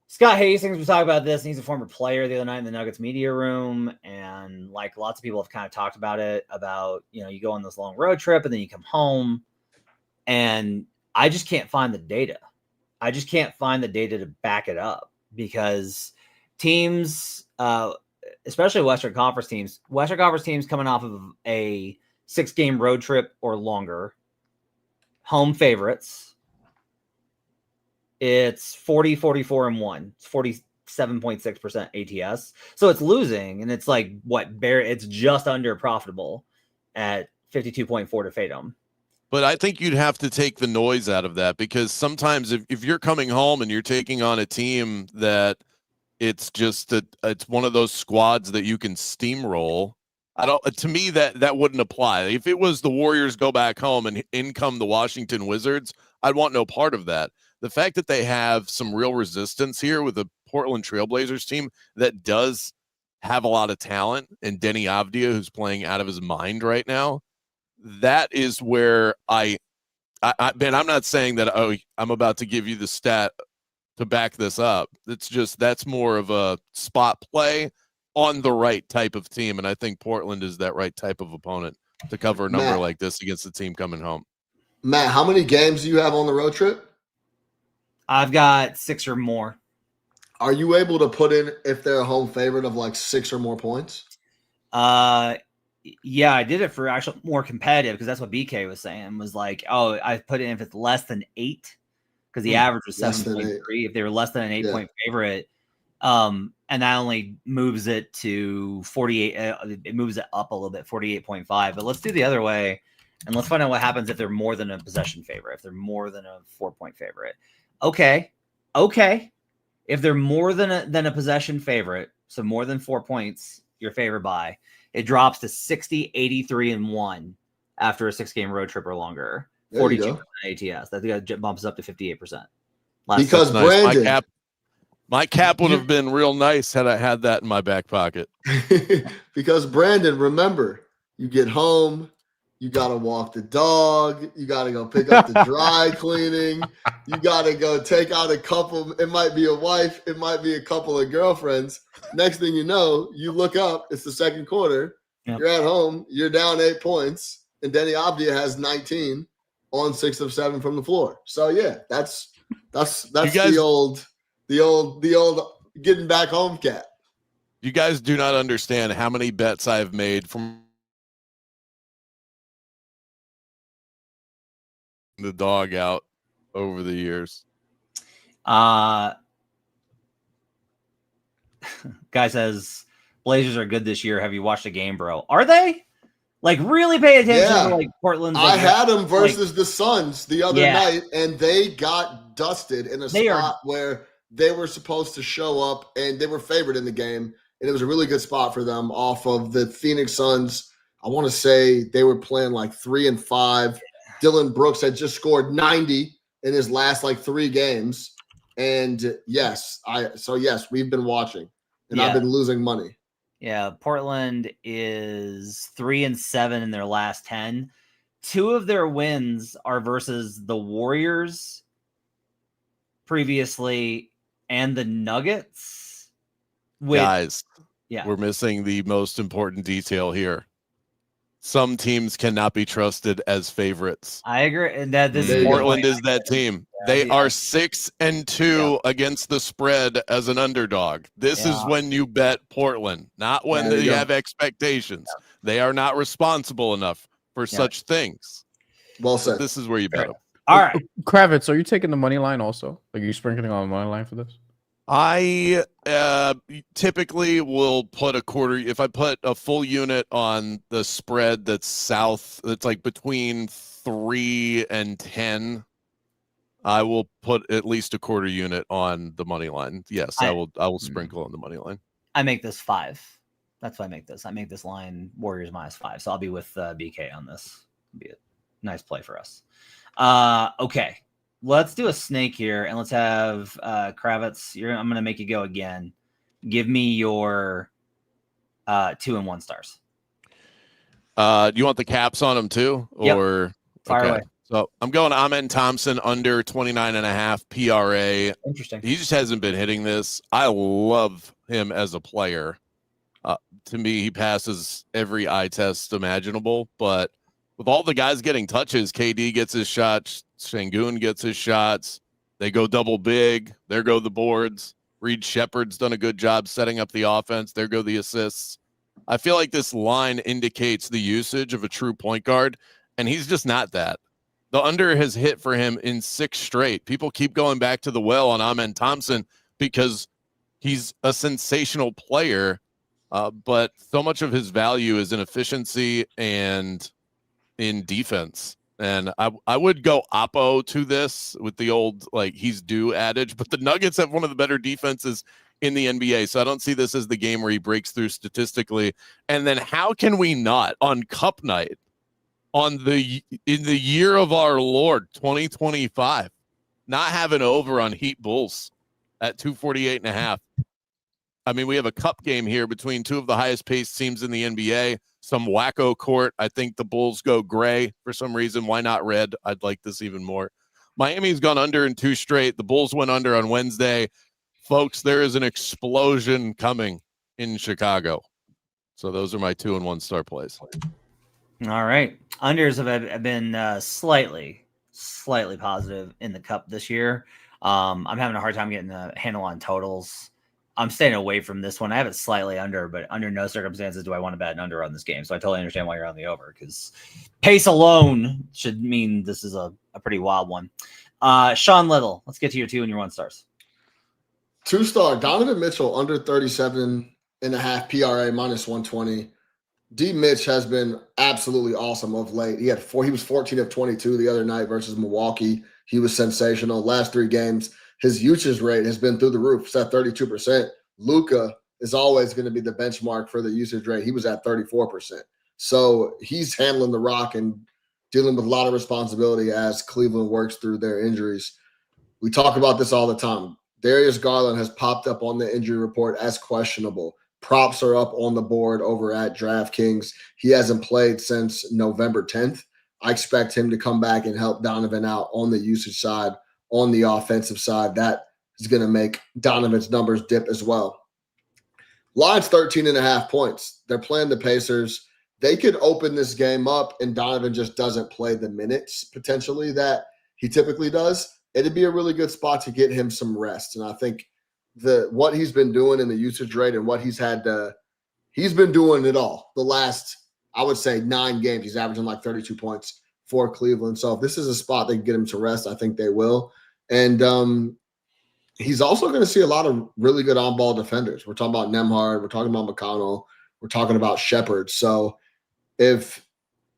Speaker 1: Scott Hastings was talking about this, and he's a former player the other night in the Nuggets media room, and like lots of people have kind of talked about it, about, you know, you go on this long road trip and then you come home, and I just can't find the data. I just can't find the data to back it up because teams, especially Western Conference teams coming off of a 6-game road trip or longer, home favorites, it's 40, 44, and 1. It's 47.6% ATS. So it's losing, and it's like it's just under profitable at 52.4 to fade them.
Speaker 4: But I think you'd have to take the noise out of that, because sometimes if you're coming home and you're taking on a team that it's just it's one of those squads that you can steamroll, to me that wouldn't apply. If it was the Warriors go back home and in come the Washington Wizards, I'd want no part of that. The fact that they have some real resistance here with the Portland Trailblazers team that does have a lot of talent, and Denny Avdia, who's playing out of his mind right now, that is where Ben, I'm not saying that, I'm about to give you the stat to back this up. It's just, that's more of a spot play on the right type of team. And I think Portland is that right type of opponent to cover a number like this against the team coming home.
Speaker 3: Matt, how many games do you have on the road trip?
Speaker 1: I've got 6 or more.
Speaker 3: Are you able to put in, if they're a home favorite, of like 6 or more points?
Speaker 1: Yeah, I did it for actually more competitive, because that's what BK was saying, was like, I put in if it's less than 8, because the average was 7.3. If they were less than an 8-point favorite, And that only moves it to 48. It moves it up a little bit, 48.5. But let's do the other way. And let's find out what happens if they're more than a possession favorite, if they're more than a 4-point favorite. Okay. If they're more than a possession favorite, so more than 4 points, you're favored by, it drops to 60, 83, and 1 after a 6-game road trip or longer. 42% ATS. That bumps up to 58%.
Speaker 3: Because Brandon,
Speaker 4: nice. My cap would have been real nice had I had that in my back pocket.
Speaker 3: Because Brandon, remember, you get home, you got to walk the dog, you got to go pick up the dry cleaning, you got to go take out a couple, it might be a wife, it might be a couple of girlfriends. Next thing you know, you look up, it's the second quarter, You're at home, you're down 8 points, and Denny Abdia has 19 on 6 of 7 from the floor. So yeah, that's the old getting back home cat.
Speaker 4: You guys do not understand how many bets I've made from the dog out over the years.
Speaker 1: Guy says Blazers are good this year. Have you watched a game, bro? Are they? Like, really pay attention to like Portland's.
Speaker 3: I had them versus the Suns the other night, and they got dusted in a spot where they were supposed to show up, and they were favored in the game, and it was a really good spot for them off of the Phoenix Suns. I want to say they were playing like 3 and 5. Dylan Brooks had just scored 90 in his last like 3 games. And yes, we've been watching, and I've been losing money.
Speaker 1: Yeah, Portland is 3 and 7 in their last 10. 2 of their wins are versus the Warriors previously and the Nuggets.
Speaker 4: Guys, we're missing the most important detail here. Some teams cannot be trusted as favorites.
Speaker 1: I agree. And that
Speaker 4: Portland is that team. They are 6-2 against the spread as an underdog. This is when you bet Portland, not when you have expectations. They are not responsible enough for such things.
Speaker 3: Well said.
Speaker 4: This is where you bet them.
Speaker 1: All right.
Speaker 2: Kravitz, are you taking the money line also? Like, are you sprinkling on the money line for this?
Speaker 4: I typically will put a quarter. If I put a full unit on the spread that's south, that's like between 3 and 10, I will put at least a quarter unit on the money line. Yes, I will sprinkle on the money line.
Speaker 1: I make this 5. That's why I make this. I make this line Warriors -5. So I'll be with BK on this. It'll be a nice play for us. Okay. Let's do a snake here, and let's have Kravitz. I'm going to make you go again. Give me your 2 and 1 stars.
Speaker 4: Do you want the caps on them too? Or
Speaker 1: Fire away.
Speaker 4: So I'm going Amen Thompson under 29.5 PRA.
Speaker 1: Interesting.
Speaker 4: He just hasn't been hitting this. I love him as a player. To me, he passes every eye test imaginable, but with all the guys getting touches, KD gets his shots, Şengün gets his shots. They go double big. There go the boards. Reed Shepherd's done a good job setting up the offense. There go the assists. I feel like this line indicates the usage of a true point guard, and he's just not that. The under has hit for him in 6 straight. People keep going back to the well on Amen Thompson because he's a sensational player, but so much of his value is in efficiency and in defense. And I would go oppo to this with the old, like, he's due adage, but the Nuggets have one of the better defenses in the NBA. So I don't see this as the game where he breaks through statistically. And then how can we not on Cup night in the year of our Lord, 2025, not have an over on Heat Bulls at 248.5? I mean, we have a cup game here between 2 of the highest paced teams in the NBA. Some wacko court. I think the Bulls go gray for some reason. Why not red? I'd like this even more. Miami's gone under in 2 straight. The Bulls went under on Wednesday. Folks, there is an explosion coming in Chicago. So those are my 2 and 1 star plays.
Speaker 1: All right. Unders have been slightly positive in the cup this year. I'm having a hard time getting a handle on totals. I'm staying away from this one. I have it slightly under, but under no circumstances do I want to bet an under on this game. So I totally understand why you're on the over, because pace alone should mean this is a pretty wild one. Sean Little, let's get to your 2 and your 1 stars.
Speaker 3: 2-star, Donovan Mitchell under 37.5 PRA minus 120. D. Mitch has been absolutely awesome of late. He was 14 of 22 the other night versus Milwaukee. He was sensational. Last 3 games, his usage rate has been through the roof. It's at 32%. Luka is always going to be the benchmark for the usage rate. He was at 34%. So he's handling the rock and dealing with a lot of responsibility as Cleveland works through their injuries. We talk about this all the time. Darius Garland has popped up on the injury report as questionable. Props are up on the board over at DraftKings. He hasn't played since November 10th. I expect him to come back and help Donovan out on the usage side, on the offensive side. That is going to make Donovan's numbers dip as well. Line's 13.5 points. They're playing the Pacers. They could open this game up and Donovan just doesn't play the minutes potentially that he typically does. It'd be a really good spot to get him some rest. And I think what he's been doing in the usage rate and what he's been doing it all. The last, I would say, 9 games, he's averaging like 32 points for Cleveland. So if this is a spot they can get him to rest, I think they will. And he's also going to see a lot of really good on-ball defenders. We're talking about Nembhard. We're talking about McConnell. We're talking about Shepard. So if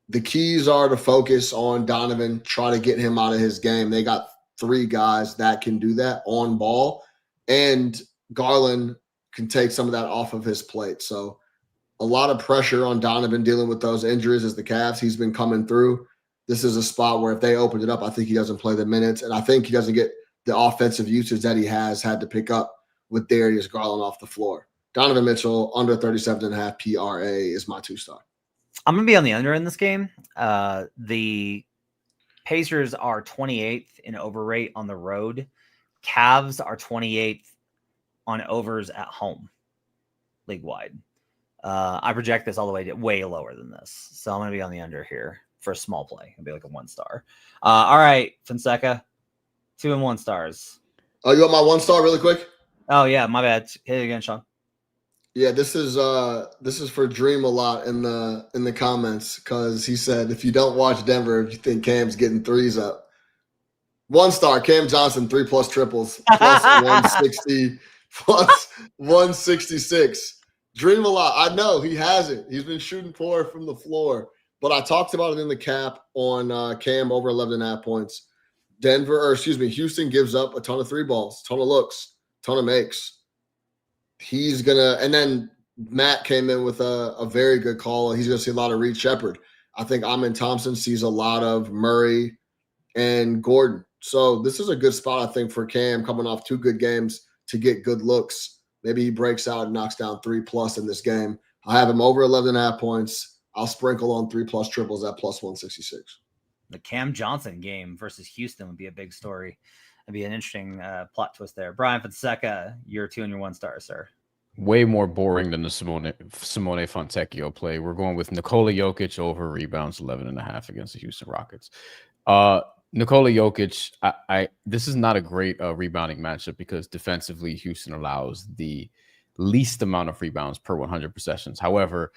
Speaker 3: the keys are to focus on Donovan, try to get him out of his game, they got 3 guys that can do that on ball. And Garland can take some of that off of his plate. So a lot of pressure on Donovan dealing with those injuries as the Cavs. He's been coming through. This is a spot where if they opened it up, I think he doesn't play the minutes. And I think he doesn't get the offensive usage that he has had to pick up with Darius Garland off the floor. Donovan Mitchell, under 37.5 PRA is my 2-star.
Speaker 1: I'm going to be on the under in this game. The Pacers are 28th in over rate on the road. Cavs are 28th on overs at home, league-wide. I project this all the way to way lower than this. So I'm going to be on the under here for a small play. It'll be like a 1-star. All right, Fonseca, 2 and 1 stars.
Speaker 3: Oh, you want my 1-star really quick?
Speaker 1: Oh, yeah, my bad. Hit it again, Sean.
Speaker 3: Yeah, this is for Dream a lot in the comments because he said if you don't watch Denver, if you think Cam's getting 3s up. 1-star, Cam Johnson, 3+ triples, plus 160, plus 166. Dream a lot. I know he hasn't. He's been shooting poor from the floor, but I talked about it in the cap on Cam over 11.5 points. Houston gives up a ton of 3 balls, ton of looks, ton of makes. And then Matt came in with a very good call. He's going to see a lot of Reed Shepard. I think Amin Thompson sees a lot of Murray and Gordon. So this is a good spot, I think, for Cam coming off 2 good games to get good looks. Maybe he breaks out and knocks down 3+ in this game. I have him over 11.5 points. I'll sprinkle on 3+ triples at plus 166.
Speaker 1: The Cam Johnson game versus Houston would be a big story. It'd be an interesting plot twist there. Bryan Fonseca, your 2 and your 1 star, sir.
Speaker 2: Way more boring than the Simone Fontecchio play. We're going with Nikola Jokic over rebounds 11.5 against the Houston Rockets. Nikola Jokic, this is not a great rebounding matchup because defensively Houston allows the least amount of rebounds per 100 possessions. However,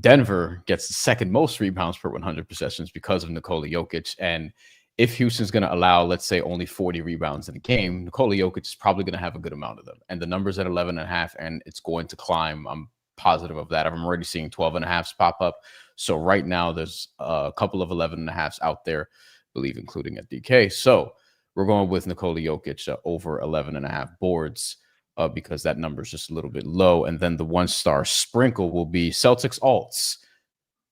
Speaker 2: Denver gets the second most rebounds per 100 possessions because of Nikola Jokic. And if Houston's going to allow, let's say, only 40 rebounds in a game, Nikola Jokic is probably going to have a good amount of them. And the number's at 11.5, and it's going to climb. I'm positive of that. I'm already seeing 12.5s pop up. So right now there's a couple of 11.5s out there, I believe, including at DK. So we're going with Nikola Jokic over 11.5 boards because that number is just a little bit low. And then the 1-star sprinkle will be Celtics alts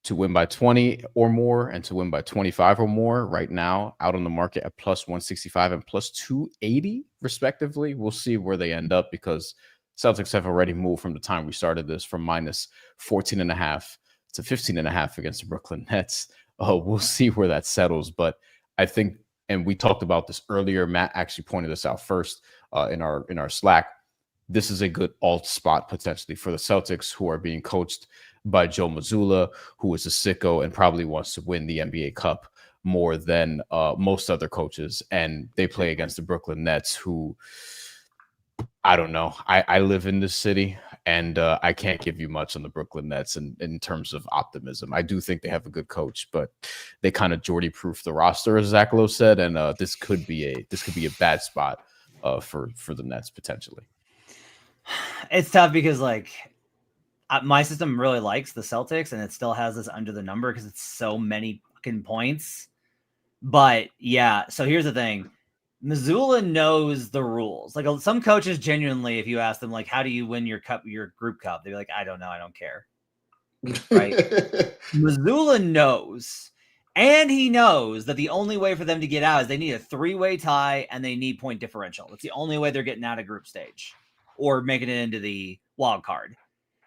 Speaker 2: to win by 20 or more and to win by 25 or more right now out on the market at plus 165 and plus 280 respectively. We'll see where they end up because Celtics have already moved from the time we started this from minus 14.5 to 15.5 against the Brooklyn Nets. We'll see where that settles. But I think, and we talked about this earlier, Matt actually pointed this out first in our Slack. This is a good alt spot potentially for the Celtics, who are being coached by Joe Mazzulla, who is a sicko and probably wants to win the NBA Cup more than most other coaches. And they play against the Brooklyn Nets, who, I don't know. I live in this city, and I can't give you much on the Brooklyn Nets in terms of optimism. I do think they have a good coach, but they kind of Jordy-proof the roster, as Zach Lowe said, and this could be a bad spot for the Nets potentially.
Speaker 1: It's tough because like my system really likes the Celtics and it still has this under the number because it's so many fucking points. But yeah, so here's the thing. Missoula knows the rules. Like some coaches genuinely, if you ask them, like, how do you win your group cup? They're like, I don't know. I don't care. Right. Missoula knows. And he knows that the only way for them to get out is they need a 3-way tie and they need point differential. That's the only way they're getting out of group stage or making it into the wild card.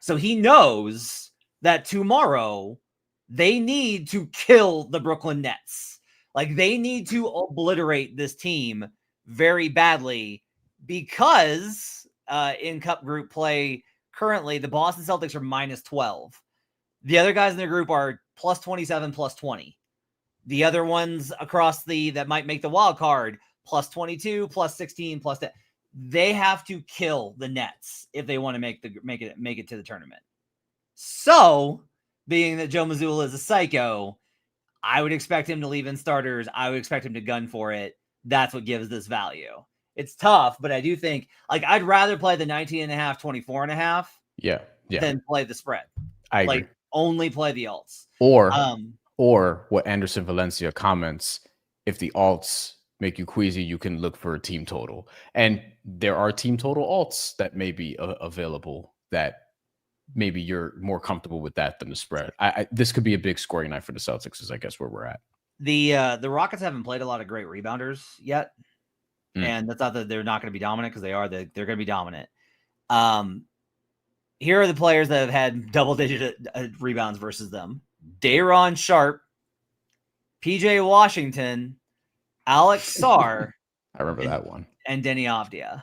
Speaker 1: So he knows that tomorrow they need to kill the Brooklyn Nets. Like they need to obliterate this team very badly because in cup group play currently the Boston Celtics are -12. The other guys in their group are +27, +20. The other ones across that might make the wild card +22, +16, +10. They have to kill the Nets if they want to make it to the tournament. So, being that Joe Mazzulla is a psycho, I would expect him to leave in starters. I would expect him to gun for it. That's what gives this value. It's tough, but I do think like I'd rather play the 19.5, 24.5 than play the spread.
Speaker 2: I agree.
Speaker 1: Only play the alts.
Speaker 2: Or what Anderson Valencia comments, if the alts make you queasy, you can look for a team total. And there are team total alts that may be available that maybe you're more comfortable with that than the spread. This could be a big scoring night for the Celtics is I guess where we're at.
Speaker 1: The Rockets haven't played a lot of great rebounders yet. And that's not that they're not going to be dominant because they are. They're going to be dominant. Here are the players that have had double-digit rebounds versus them. Day'Ron Sharpe, PJ Washington, Alex Sarr.
Speaker 2: I remember that one.
Speaker 1: And Denny Avdia.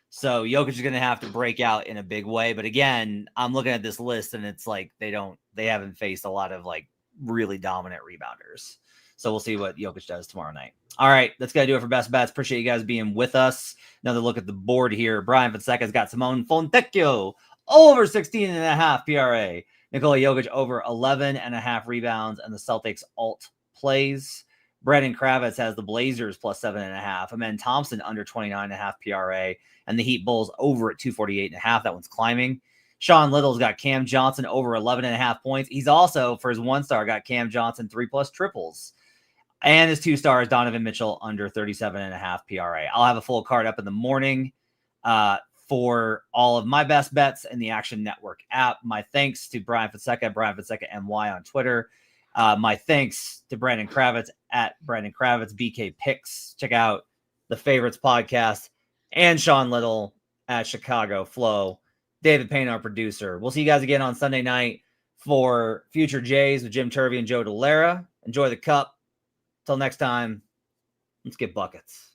Speaker 1: So Jokic is going to have to break out in a big way. But again, I'm looking at this list and it's like they haven't faced a lot of like really dominant rebounders. So we'll see what Jokic does tomorrow night. All right, that's going to do it for Best Bets. Appreciate you guys being with us. Another look at the board here. Bryan Fonseca's got Simone Fontecchio over 16.5 PRA. Nikola Jokic over 11.5 rebounds, and the Celtics alt plays. Brandon Kravitz has the Blazers +7.5. Amen Thompson under 29.5 PRA, and the Heat Bulls over at 248.5. That one's climbing. Sean Little's got Cam Johnson over 11.5 points. He's also, for his 1-star, got Cam Johnson 3+ triples. And his 2-stars, Donovan Mitchell under 37.5 PRA. I'll have a full card up in the morning for all of my best bets in the Action Network app. My thanks to Bryan Fonseca NY on Twitter. My thanks to Brandon Kravitz at Brandon Kravitz, BK Picks. Check out the Favorites podcast, and Sean Little at Chicago Flow. David Payne, our producer. We'll see you guys again on Sunday night for Future Jays with Jim Turvey and Joe Delera. Enjoy the cup. Till next time, let's get buckets.